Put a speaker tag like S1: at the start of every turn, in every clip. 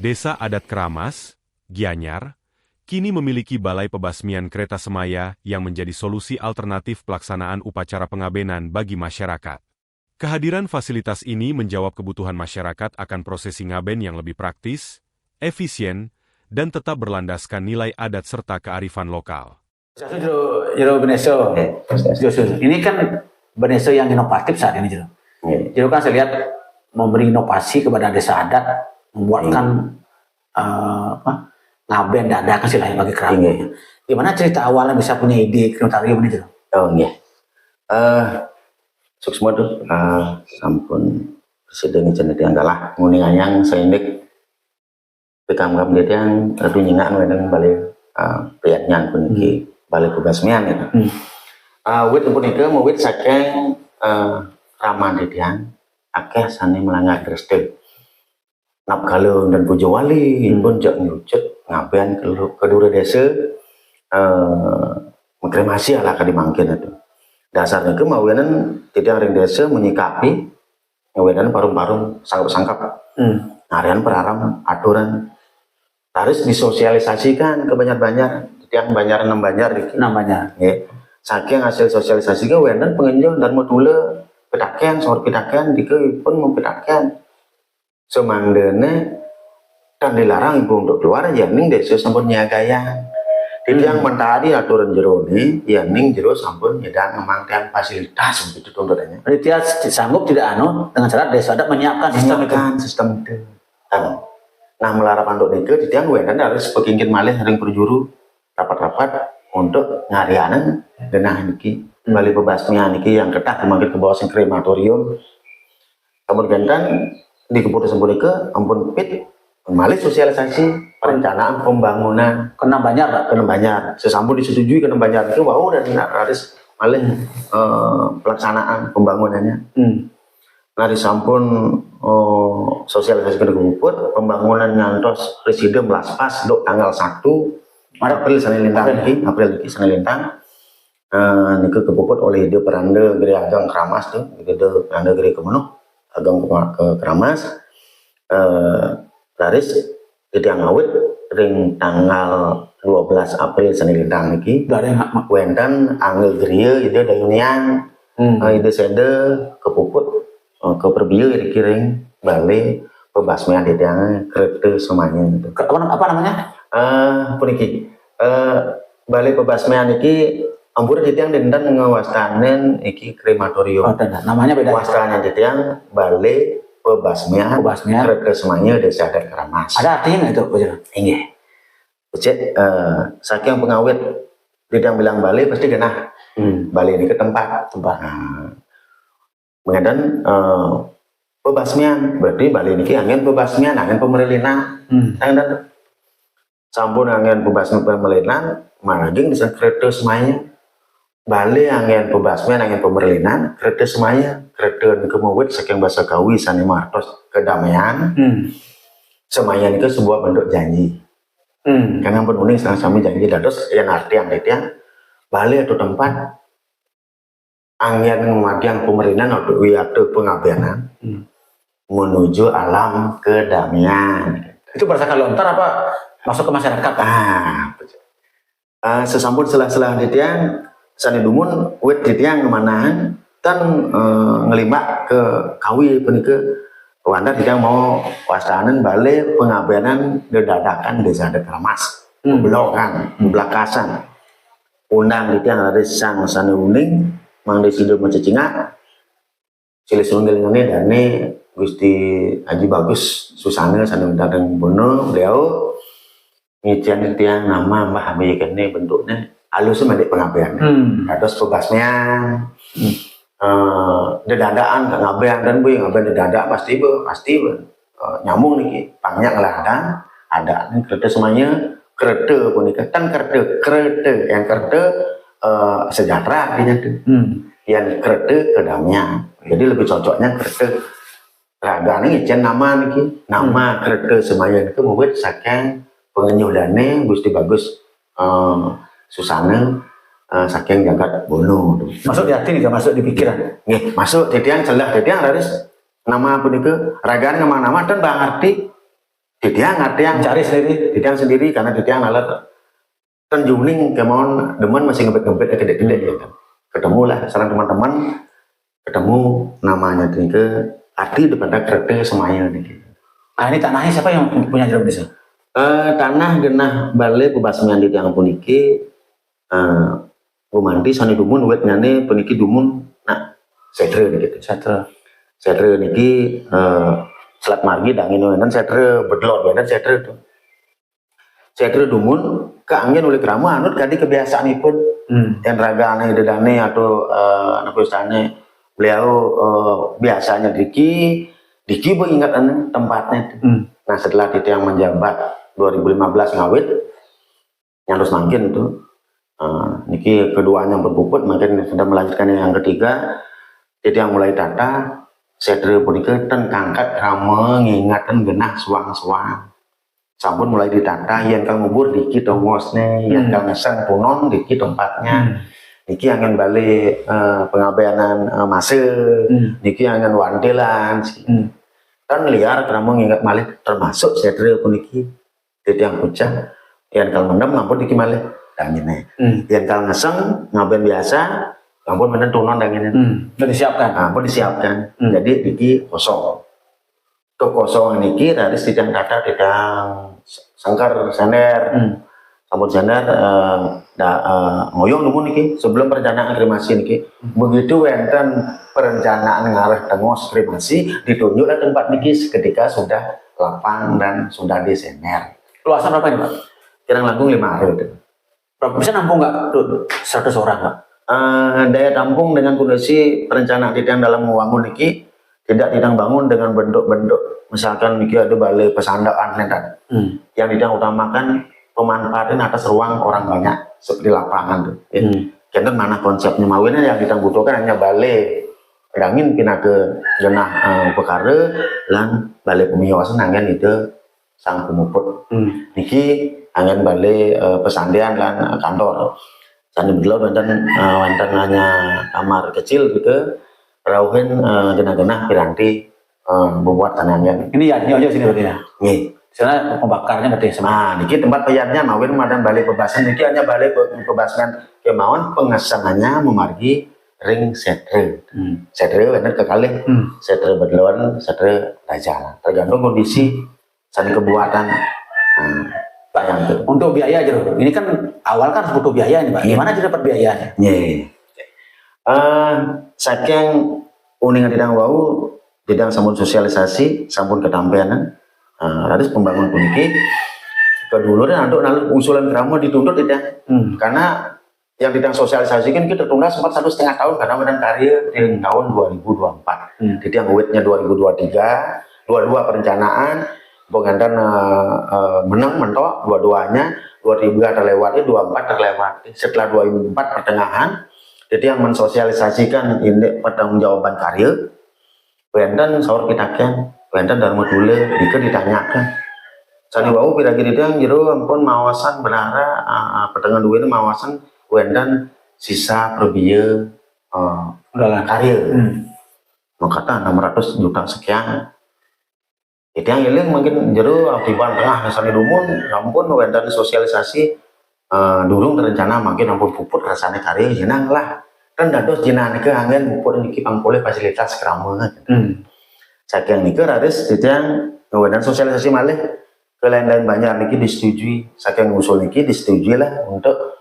S1: Desa Adat Keramas, Gianyar, kini memiliki balai pebasmian kereta semaya yang menjadi solusi alternatif pelaksanaan upacara pengabenan bagi masyarakat. Kehadiran fasilitas ini menjawab kebutuhan masyarakat akan prosesi ngaben yang lebih praktis, efisien, dan tetap berlandaskan nilai adat serta kearifan lokal.
S2: Jero Beneso, ini kan Beneso yang inovatif saat ini, Jero kan saya lihat memberi inovasi kepada desa adat, membuatkan ngaben dadakan silahnya bagi kerabat. Gimana cerita awalnya bisa punya ide krematorium ini, Jero?
S3: Oh iya. Suksma tuh sampun presiden jeneng anggalah nguninganyang seindik pikam-kam dia yang aduh nyingak ngedeng balik priatnya puniki balik pebasmian itu. Wit puniki mau wit saking ramah dia akeh sane melanggar dreste. Nap galung dan pujo wali pun jak nyucut ngaben kedua desa mengkremasi ala kadimangkin itu. Dasarnya ke mawinan tidak ring desa menyikapi mawinan parum-parum sangkap-sangkap harian peraram aturan harus disosialisasikan ke banyak-banyak yang banyak namanya saking hasil sosialisasi ke wenan pengenjol dan module pedakian sor pedakian dike pun mempedakian semangdene dan dilarang ibu untuk keluar ya ning desa sampun nyagayang. Jadi yang mentari aturan jero ini, ya ning jero sampun nyedang memangtian fasilitas untuk tuntutannya.
S2: Jadi dia sanggup tidak dengan cara desa adat menyiapkan
S3: sistem itu. Nah melarap anduk nike, jadi yang wenan harus pekingkin malih sering berjuru rapat-rapat untuk ngarianan genah niki balik pebasmian niki yang ketat dimanggil ke bawah sing krematorium. Kemudian di keputusan punike ampun pit malih sosialisasi perencanaan pembangunan
S2: kena banyak
S3: sesambung disetujui kena banyak itu wow dan harus malih pelaksanaan pembangunannya. Nah disampun sosialisasi kena kebuput pembangunan ngantos presiden laspas dok tanggal 1 April sana lintang niku kebuput oleh dia peranda geri agang Keramas tuh gitu peranda geri kemenuh agang ke Keramas laris jadi ngawit ring tanggal 12 April sana lintang niki
S2: dari
S3: wenten angel geria itu dayunian itu sede kepuput ke perbiu dikiring balik pebasmian di tiang kereta semuanya gitu.
S2: Apa namanya?
S3: Puniki balik pebasmian niki ampun di tiang dan ngawastanen iki krematorium.
S2: Namanya beda.
S3: Wastanen di tiang balik pebasmian kereta semuanya desa adat Keramas.
S2: Ada artinya itu,
S3: Inggih. Cek saking pengawit tidak bilang balik pasti genah. Balik ini ke tempat. Mengedan pebasmian berarti balik ini angin pebasmian angin pemerilinan. Sampun angin pebasmian pemerilinan maraging bisa kereta semuanya. Balik angin pebasmian angin pemerilinan kereta semuanya kereta kemawit saking bahasa kawi sani martos kedamaian. Semuanya itu sebuah bentuk janji. Karena pun uning setengah sami janji dados yang arti yang itu balik atau tempat angin ngomadiang pemerintahan atau wiatu pengabenan menuju alam kedamaian.
S2: Itu berdasarkan lontar apa masuk ke masyarakat?
S3: Sesambut selah-selah ditiang sani dumun wit ditiang kemanahan dan ngelimbak ke kawi penike wanda ditiang mau wastanen balik pengabenan dadakan desa adat Keramas belokan belakasan undang ditiang ada sang sani uning mang desido mencecinga cili sunggil ini dane Gusti Haji Bagus Susana sani undang bono beliau ngician tiang nama Mbah Hamid kene bentuknya halus mendik pengabean. Terus pebasmian dedadaan ngabean dan bu ngabean dedadak pasti nyambung nih pangnya ngeladang ada kereta semuanya kereta punika kan kereta yang kereta sejahtera artinya tuh yang kereta kedamaian jadi lebih cocoknya kereta raga nih ngician nama kereta semuanya itu membuat saking pengenyudane Gusti Bagus Susana saking jagat bono
S2: masuk di hati nih, masuk di pikiran
S3: masuk titian celah titian harus nama apa nih ke ragaan nama-nama dan bang arti Ditiang
S2: cari sendiri.
S3: Ditiang sendiri karena ditiang ngalir kan juling kemauan demen masih ngebet-ngebet gede-gede ya kan. Ketemu lah sareng teman-teman, ketemu namanya ke arti daripada kereta Semaya nih.
S2: Ah, ini tanahnya siapa yang punya Jero Beneso?
S3: Tanah genah balai pebasmian di tiang puniki Gumanti sani dumun wet nyane puniki dumun nah setre gitu. Setre niki selat margi dangin wenan setre bedlot wenan setre itu. Setre dumun keangin oleh kerama anut kadi kebiasaanipun yang raga aneh dedane atau anak perusahaannya beliau biasanya Diki mengingat tempatnya. Nah setelah itu yang menjabat 2015 ngawit yang terus makin itu niki keduanya berpuput makin sudah melanjutkan yang ketiga itu yang mulai tata setre punika ten kangkat rame ngingatan genah suang-suang sampun mulai ditata yang kang ngubur Diki tongosne yang kang ngeseng punon Diki tempatnya niki angin balik pengabeanan mase niki angin wandelan kan liar kerama ngingat malih termasuk setre puniki itu yang pucah yang kang mendem ngampun Diki malih dangine yang kang ngeseng ngaben biasa ngampun menen tunon dangine ampun disiapkan jadi Diki kosong kekosongan niki dari sidang data tidang sangkar sender sampun sender ngoyong dulu niki sebelum perencanaan kremasi niki begitu wenten perencanaan ngarah tengos kremasi ditunjuklah tempat niki ketika sudah lapang dan sudah desainer.
S2: Luasan berapa ini Pak?
S3: Kirang langkung 5 hari itu.
S2: Bisa nampung nggak 100 orang Pak?
S3: Daya tampung dengan kondisi perencanaan tidang dalam membangun niki tidak bangun dengan bentuk-bentuk misalkan niki ada balai pesandaan yang tidak utamakan pemanfaatan atas ruang orang banyak seperti lapangan tuh. Kenten mana konsepnya mawinnya yang kita butuhkan hanya balai pedangin pina ke genah perkara lan balai pemiwasan angin itu sang pemuput. Niki angin balai pesandian lan kantor. Sandi bedlo wonten hanya kamar kecil gitu. Rauhin genah-genah piranti membuat tanahnya.
S2: Ini ya aja sini berarti ya.
S3: Nggih.
S2: Sana pembakarnya berarti sama.
S3: Niki tempat peyatnya mawin madan balik pebasan niki hanya balik pebasan kemauan pengesangannya memargi ring setre. Setre bener kekalih. Setre bedloan, setre raja. Tergantung kondisi dan kebuatan.
S2: Pak, untuk biaya aja loh. Ini kan awal kan butuh biaya nih Pak. Gimana aja dapat biayanya?
S3: Saking uningan tidang wau tidang sampun sosialisasi sampun ketampianan harus pembangun puniki keduluran untuk usulan kerama dituntut tidak karena yang tidang sosialisasikan kita tertunda sempat 1,5 tahun karena medan karya di tahun 2024 jadi yang wetnya 2023 dua perencanaan pengandan menang mentok dua-duanya 2000 terlewati 24 terlewati setelah 2004 pertengahan jadi yang mensosialisasikan ini pertanggungjawaban karya wenten saur kita kan wenten Dharma Dule dika ditanyakan sani wau kira-kira yang jero ampun mawasan benara pertengahan dua ini mawasan wenten sisa perbiya karya makata 600 juta sekian itu yang iling mungkin jero akibat tengah sani dumun ampun wenten sosialisasi durung terencana makin ampun puput rasanya karya jenang lah kan dados jenang ke angin puput niki pangpoleh fasilitas kerama saking niki harus yang ngeweden sosialisasi malih ke lain-lain banyak niki disetujui saking usul niki disetujui lah untuk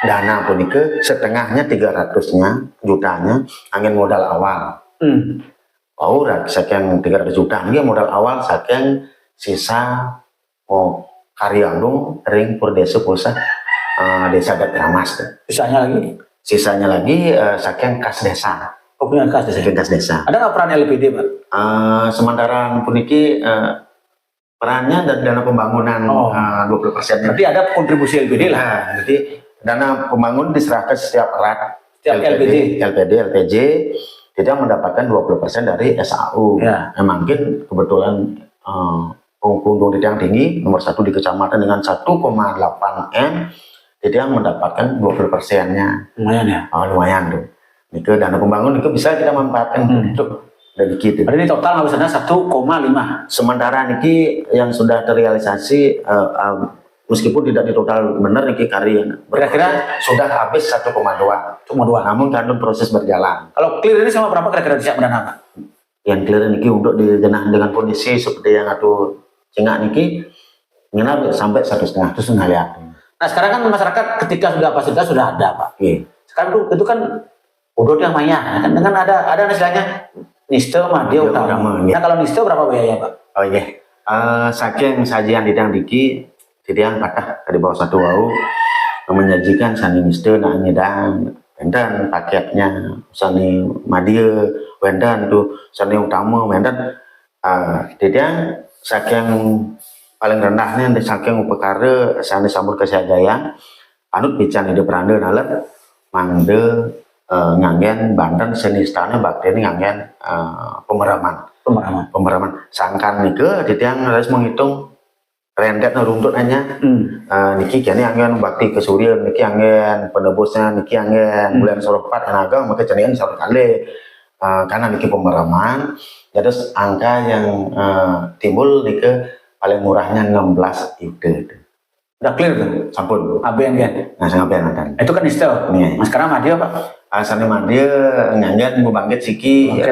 S3: dana pun niki setengahnya 300-nya jutanya angin modal awal saking 300 juta ini modal awal saking sisa karya andung ring per desa pusat desa Gatramas sisanya lagi saking kas desa
S2: punya kas desa ada nggak peran LPD Pak?
S3: Sementara puniki perannya dan dana pembangunan 20%.
S2: Berarti ada kontribusi LPD lah.
S3: Jadi dana pembangun diserahkan setiap erat LPD, LPJ tidak mendapatkan 20% dari SAU. Mungkin kebetulan keuntungan yang tinggi nomor 1 di kecamatan dengan 1,8 M tidak mendapatkan 20%-nya.
S2: Lumayan ya?
S3: Lumayan tuh. Itu dana pembangun itu bisa kita manfaatkan untuk dan gitu.
S2: Berarti ini total ngabisannya 1,5.
S3: Sementara niki yang sudah terrealisasi meskipun tidak di total benar niki karya
S2: Kira-kira
S3: sudah habis 1,2. Namun karena proses berjalan.
S2: Kalau clear ini sama berapa kira-kira siap dana Pak?
S3: Yang clear niki untuk dijenah dengan kondisi seperti yang atuh cingak niki ngenap sampai 1,5 ya.
S2: Nah sekarang kan masyarakat ketika sudah fasilitas sudah ada Pak.
S3: Oke.
S2: Sekarang itu kan udut yang maya kan dengan ada istilahnya Nisto Madya Utama.
S3: Ya.
S2: Nah kalau Nisto berapa biaya Pak?
S3: Oh iya. Saking sajian didang diki didang patah di bawah satu wau menyajikan sani Nisto nak nyedang wendan paketnya sani Madya wendan tuh sani Utama wendan didang saking paling rendahnya saking perkara sani sambut kesiagayaan anut bican ide peranda nalet mangde ngangen Banten senistana bakti ini ngangen pemeraman sangkan nike ditiang harus menghitung rendet runtut hanya niki kini angen bakti kesurian niki angen penebusnya niki angen bulan soropat tenaga maka cenian satu kali karena niki pemeraman jadi angka yang timbul nike paling murahnya 16 ide.
S2: Udah clear tuh?
S3: Sampun.
S2: ABN kan?
S3: Nah, sampai nanti.
S2: Itu kan Nisto.
S3: Nih.
S2: Mas sekarang Madya Pak?
S3: Sani Madya nyanyian membangkit siki,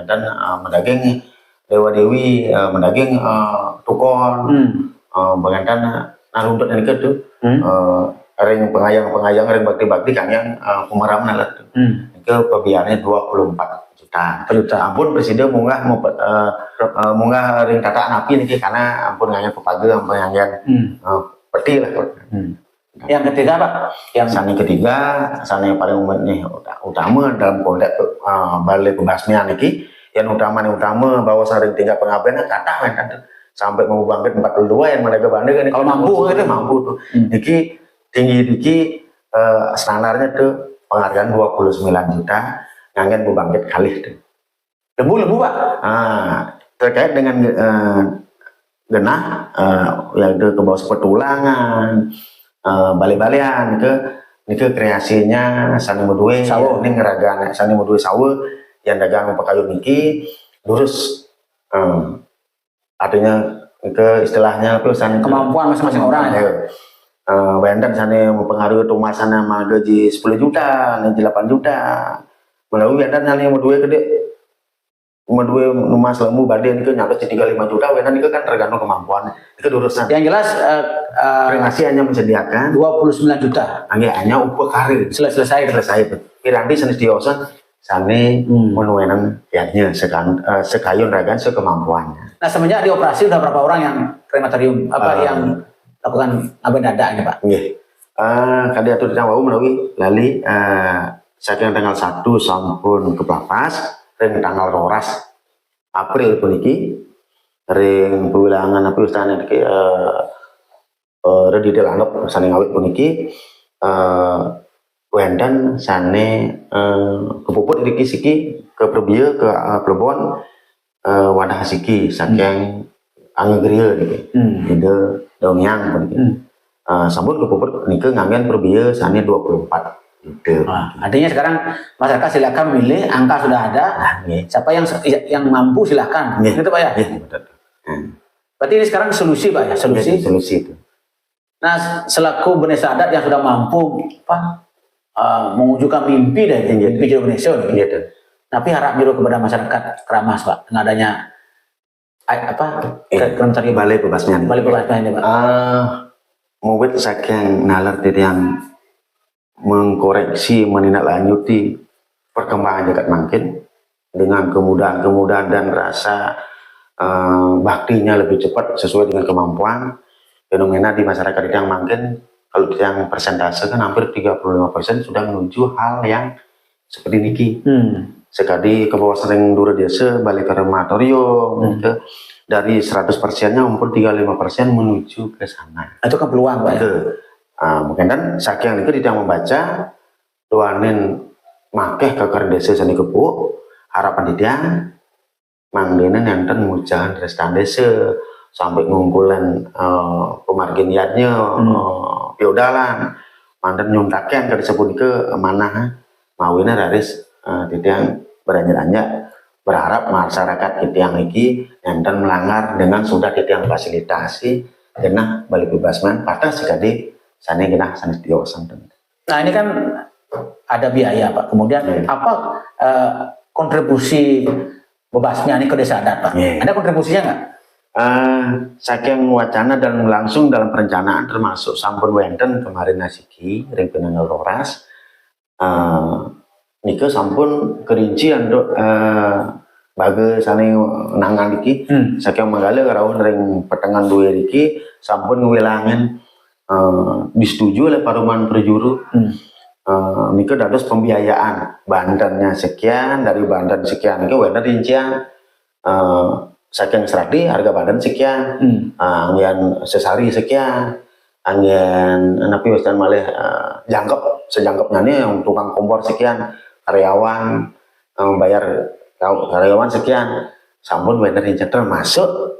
S3: dan mendaging Dewa Dewi, mendaging tukon, bagian naruntut ini ke tuh, ring pengayang ring bakti kan yang pemeraman alat tuh, ke pembiayanya 24 juta. Ampun presiden munggah ring tata napi nih karena ampun nganya pepaga, ampun nganya peti lah.
S2: Yang ketiga Pak? Yang
S3: sani ketiga, sani yang paling utama dalam konteks balai pembasmian ini, yang utama bahwa sering tingkat pengabdian kata kan sampai mau bangkit 42 yang mereka banding
S2: kalau mampu
S3: tuh. Niki tinggi standarnya tuh penghargaan 29 juta. Ngangen bangkit kali itu.
S2: Lembu Pak.
S3: Terkait dengan genah yang ke bawah petulangan, balik-balian ke kreasinya sani modue ini ngeragan sani modue sawo yang dagang pekayu niki lurus artinya ke istilahnya pesan
S2: kemampuan masing-masing orang ya.
S3: Wendan sani mempengaruhi tumasan sama gaji 10 juta, gaji 8 juta. Melalui wendan yang modue gede, modue numas lembu badan itu nyampe 35 juta, wendan itu kan tergantung kemampuan. Itu urusan.
S2: Yang jelas,
S3: kreasi hanya menyediakan
S2: 29 juta.
S3: Hanya upekari.
S2: Selesai.
S3: Piranti sanes diosan, sane menuenan yatnya sekayun ragan sekemampuannya.
S2: Nah semenjak dioperasi udah berapa orang yang krematorium yang lakukan abad dada ini Pak?
S3: Iya. Kali atur ditang wau menawi lali. Saking tanggal 1 sampun ke Plapas, ring tanggal 12 April puniki, ring pewilangan apa istana niki redi delanop sane ngawit puniki, wendan sane kepuput iki siki ke Prebia ke Plebon wadah siki saking angegrieu niki. Ide dongyang puniki. Sampun kepuput niki ngamen Prebia sane 24.
S2: Artinya sekarang masyarakat silakan memilih, angka sudah ada, siapa yang mampu silakan, gitu Pak ya. Berarti ini sekarang solusi Pak ya, solusi
S3: itu.
S2: Nah selaku Bendesa Adat yang sudah mampu mewujudkan mimpi dari mimpi Indonesia, tapi harap nyuruh kepada masyarakat Keramas Pak, dengan adanya krematorium
S3: balai pembasmian
S2: ini Pak.
S3: Mungkin saking nalar yang mengkoreksi, menindaklanjuti perkembangan jagat mungkin dengan kemudahan dan rasa baktinya lebih cepat sesuai dengan kemampuan. Fenomena di masyarakat yang mungkin kalau yang persentase kan hampir 35% sudah menuju hal yang seperti niki. Sekali ke bawah sering dura desa balik ke krematorium dari 100%-nya hampir 35% menuju ke sana.
S2: Itu kan peluang Pak ya.
S3: Mungkin kan saking itu tidak membaca tuanin makeh ke desa sani kepu harapan dia mangdenen enten mujahan restan desa sampai ngungkulan pemarginiatnya piodalan mantan nyuntaken ke disebut ke mana mawina raris tidak beranjak-anjak berharap masyarakat Kitiang iki enten melanggar dengan sudah Kitiang fasilitasi kena balik bebasman pada sekali sana kena sana diosan.
S2: Nah ini kan ada biaya Pak. Kemudian apa kontribusi bebasnya ini ke desa adat Pak? Ada kontribusinya nggak?
S3: Saking wacana dan langsung dalam perencanaan termasuk sampun wenten kemarin nasiki ring penanggal roras nika sampun kerinci untuk bagai sana nangan iki saking manggala karawon ring pertengahan dua iki sampun ngewilangan disetujui oleh Paruman Perjuru nika dados pembiayaan bandarnya sekian dari bandar sekian nika wena rincian saking serati harga badan sekian anggian sesari sekian anggian napi wis malih jangkep sejangkepnya nih yang tukang kompor sekian karyawan bayar karyawan sekian sampun wena rincian termasuk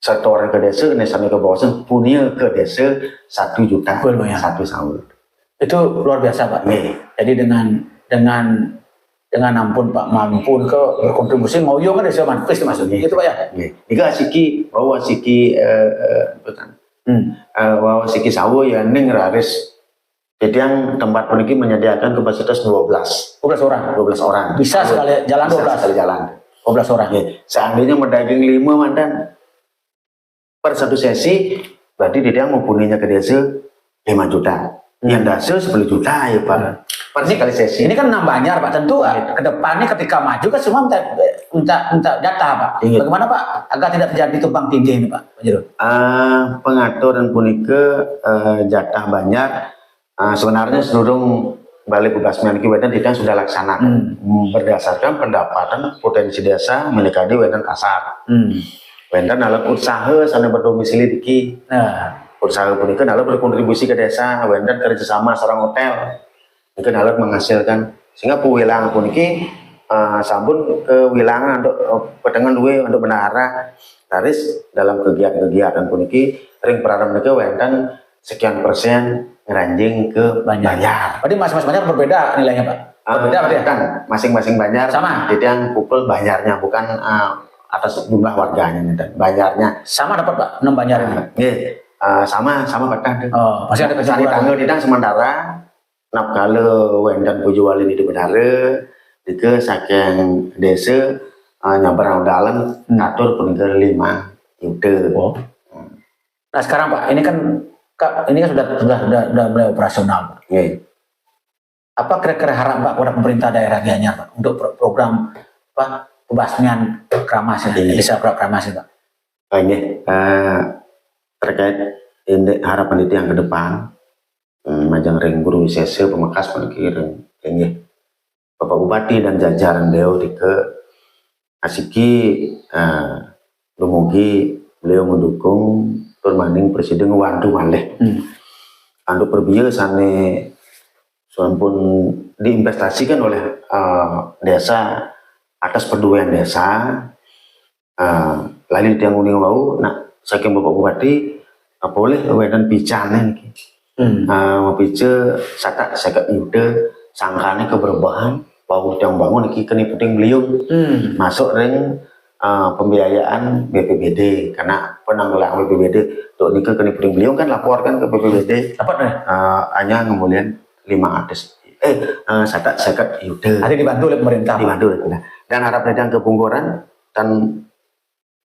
S3: satu orang ke desa sampai ke bawah punya ke desa 1 juta 1 tahun. Itu luar biasa Pak. Jadi dengan ampun Pak mampu ke berkontribusi mau yo kan desa manfis maksudnya gitu Pak ya. Ika siki bawa siki bawa siki sawo ya ning raris. Jadi yang tempat peniki menyediakan kapasitas 12 orang. Bisa sekali jalan 12 orang. Seandainya mendaging 5 mantan per satu sesi berarti dia mempunyainya ke desa 5 juta. Yang dasar 10 juta ya Pak. Per sekali sesi. Ini kan nambahnya Pak tentu ke depannya ketika maju kan semua minta data Pak. Bagaimana Pak agar tidak terjadi tumpang tindih ini Pak? Pengaturan punika jatah banyak sebenarnya seluruh balik bebasmian wedan tidak sudah laksanakan berdasarkan pendapatan potensi desa menikadi wedan kasar. Wedan alat usaha sana berdomisili diki. Usaha punika alat berkontribusi ke desa, wedan kerjasama sarang hotel. Mungkin alat menghasilkan sehingga wilayah puniki sampun ke wilayah untuk petengan duwe untuk bendahara taris dalam kegiatan puniki ring peraram mereka wedan sekian persen ngeranjing ke Banjar. Berarti masing-masing Banjar berbeda nilainya Pak? Berbeda berarti kan masing-masing Banjar sama. Jadi yang pukul Banjarnya bukan atas jumlah warganya dan Banjarnya sama dapat Pak 6 Banjarnya. Sama Pak. Masih ada kecuali tanggal tidak sementara nap kalau wendan pujuwali di bendara dike saking desa nyabar dalam ngatur peninggal 5 juta. Nah sekarang Pak ini kan sudah operasional. Apa kira-kira harapan Pak kepada pemerintah daerah Gianyar Pak untuk program pembasmian Kramas desa Kramas Pak? Terkait ini harapan itu yang ke depan majang ring guru wisesa Pemekas penkiring ini Bapak Bupati dan jajaran beliau ke asiki dumugi beliau mendukung permaning presiden wandu malih andu perbiya sane pun diinvestasikan oleh desa atas pedulian desa lalu yang uning wau nak saking Bapak Bupati boleh wedan bicane niki pice sakat yuda sangkane keberbahan bau yang bangun niki keni penting beliau masuk ring pembiayaan BPBD karena penanggulangan BPBD untuk nikah keni penting beliau kan laporkan ke BPBD hanya kemudian 500 sakat yuda nanti dibantu oleh pemerintah dan harap datang ke Punggoran dan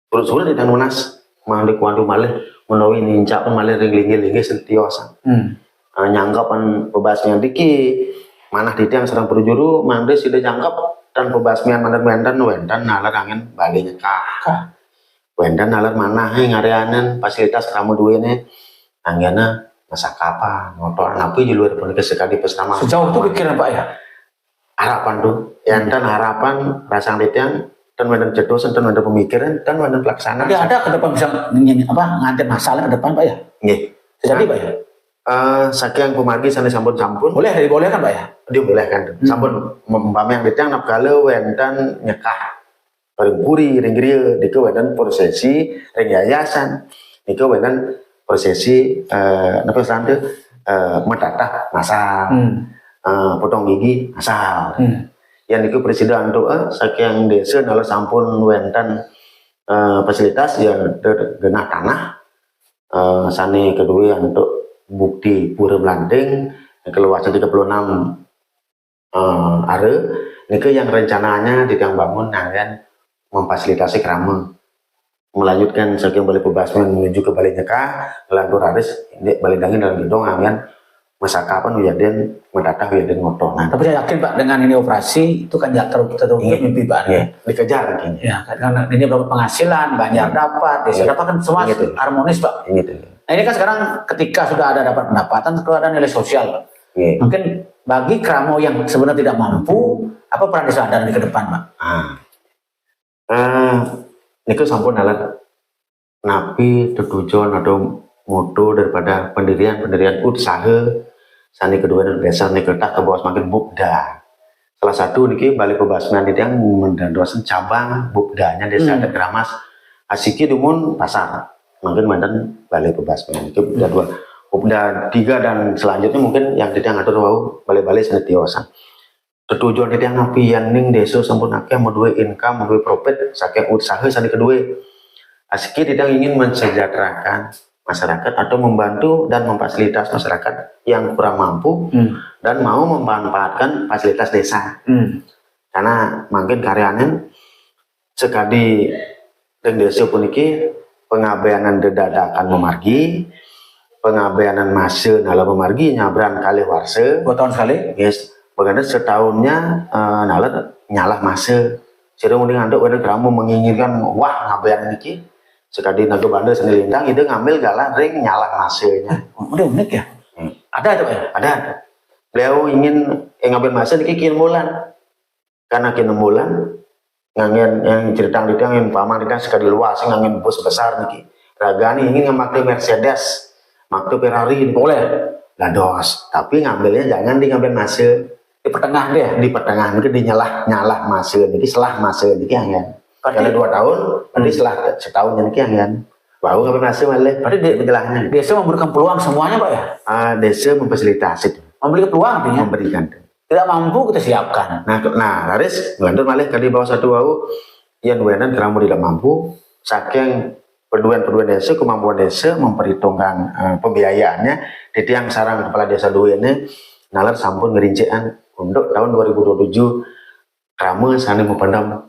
S3: urut-urut dan Monas malik wandu malih menawi nincak malih ring lingi-lingi sentiosa nyangkapan pebasmian diki manah yang sedang berjuru mangde sudah nyangkap dan pebasmian mandan wendan nalar angin bali nyekah wendan nalar manah ngareanan fasilitas kamu duene anggana masa kapan motor napi di luar pun sekali pesama sejauh itu pikiran Pak ya harapan tuh yang dan harapan rasang yang dan wendan cedosan dan wendan pemikiran dan wendan pelaksanaan ada ke depan bisa ngantin masalah ke depan Pak ya jadi Pak ya saking pemargi sana sampun-sampun dibolehkan Pak ya dibolehkan sampun mempamai yang ditang nap kalau wendan nyekah paling puri ring gria dike wendan prosesi ring yayasan dike wendan prosesi napa sante matata masal potong gigi asal yang niku presiden doa saking desa nala sampun wenten fasilitas yang genah tanah sani kedua untuk bukti pura Blanding keluasan 36 are niku yang rencananya tidak bangun nangan memfasilitasi kerama melanjutkan saking Balai Pebasmian menuju ke Balai Nyeka ngelantur haris ini Balai Dangin dalam gedong angan masakapan wiyaden mendatang wiyaden ngoto. Nah,
S2: Tapi saya yakin Pak dengan ini operasi itu kan terwujud mimpi Pak.
S3: Dikejar mungkin.
S2: Ya, karena ini berapa penghasilan, banyak dapat, desa dapat kan semua harmonis Pak. Nah ini kan sekarang ketika sudah ada dapat pendapatan, kalau ada nilai sosial Pak. Mungkin bagi Kramo yang sebenarnya tidak mampu, apa peran desa Adan di ke depan Pak?
S3: Niku sampun alat napi tujuan atau moto daripada pendirian usaha sani kedua desa niku tak ke bawah semakin bukda. Salah satu niki Balai Pebasmian itu yang mendandosan cabang bukdanya desa Adat Kramas asiki dumun pasar. Mungkin mantan Balai Pebasmian itu bukda 2. Bukda 3 dan selanjutnya mungkin yang tidak ngatur wau balai-balai sani tiosan. Tujuan itu yang napi yang ning desa sampun akeh modue income, modue profit saking usaha sani kedua. Asiki tidak ingin mensejahterakan masyarakat atau membantu dan memfasilitasi masyarakat yang kurang mampu dan mau memanfaatkan fasilitas desa. Karena mungkin karyanen sekali di desa puniki pengabeanan dadakan memargi, pengabeanan masa nala memargi nyabran kali warse
S2: 2 tahun sekali.
S3: Yes, bagaimana setahunnya nala nyalah masa. Jadi mending anduk ada kamu menginginkan wah ngabean niki sekali naga bandar seni lintang itu ngambil galah ring nyala masanya.
S2: Udah unik ya. Ada itu Pak?
S3: Ada. Beliau ingin ngambil masa niki kian bulan. Karena kian bulan ngangen yang ceritang yang paman kita sekali luas ngangen bus besar niki. Ragani ingin ngemakti Mercedes, makti Ferrari
S2: Boleh.
S3: Lados, tapi ngambilnya jangan di ngambil masa
S2: Di pertengahan dia.
S3: di pertengahan niki dinyalah masa niki selah masa niki angen. Karena 2 tahun, berarti setelah setahun yang kian kan, baru ngambil masa malah.
S2: Berarti
S3: penjelasannya.
S2: desa memberikan peluang semuanya Pak ya?
S3: Desa memfasilitasi,
S2: Memberikan peluang artinya.
S3: memberikan.
S2: Tidak mampu kita siapkan.
S3: Nah, Laris ngelantur malah kali bawah satu wau, yang wenan keramu tidak mampu, saking perduan desa, kemampuan desa memperhitungkan pembiayaannya, di tiang sarang kepala desa duanya, nalar sampun ngerincian untuk tahun 2027, keramu sana mempendam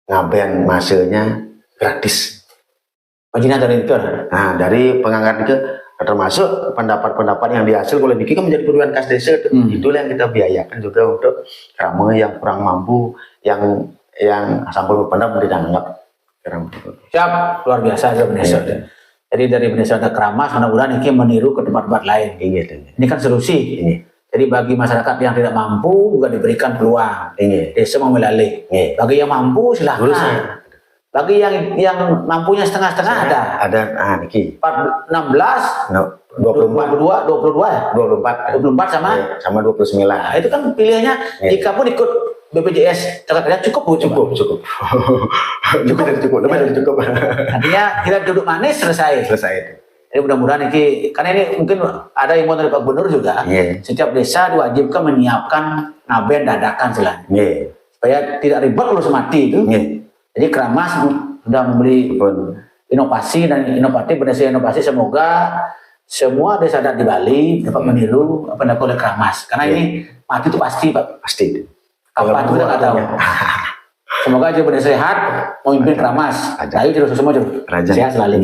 S3: ngaben masanya gratis.
S2: Majina dari itu.
S3: Nah, dari pengangkat itu termasuk pendapat-pendapat yang dihasil oleh Niki kan menjadi perubahan kas desa. Itulah yang kita biayakan juga untuk Krama yang kurang mampu, yang sampai pendapat tidak menganggap Krama.
S2: Siap, luar biasa ya Bendesa. Jadi dari Bendesa ada Kramas, mudah-mudahan Niki meniru ke tempat-tempat lain. Ini kan solusi. Jadi bagi masyarakat yang tidak mampu juga diberikan peluang. Desa memelalui. Bagi yang mampu silahkan. Bagi yang mampunya setengah-setengah ada.
S3: Ada Niki.
S2: 16,
S3: No,
S2: 22 ya? 24
S3: sama 29.
S2: Nah, itu kan pilihannya jika pun ikut BPJS tenaga kerja cukup. Lebih dari cukup. Artinya kita duduk manis selesai. Jadi mudah-mudahan ini, karena ini mungkin ada yang mau dari Pak Gubernur juga, setiap desa diwajibkan menyiapkan ngaben dadakan selain, supaya tidak ribet kalau semati itu. Jadi Kramas sudah memberi inovasi dan inovatif, berdasarkan inovasi, semoga semua desa adat di Bali dapat meniru apa yang dilakukan oleh Kramas, karena ini mati itu pasti Pak.
S3: Pasti.
S2: Kapan itu kita nggak tahu. Semoga aja pada sehat, memimpin Kramas. Ayo terus semua sehat selalu.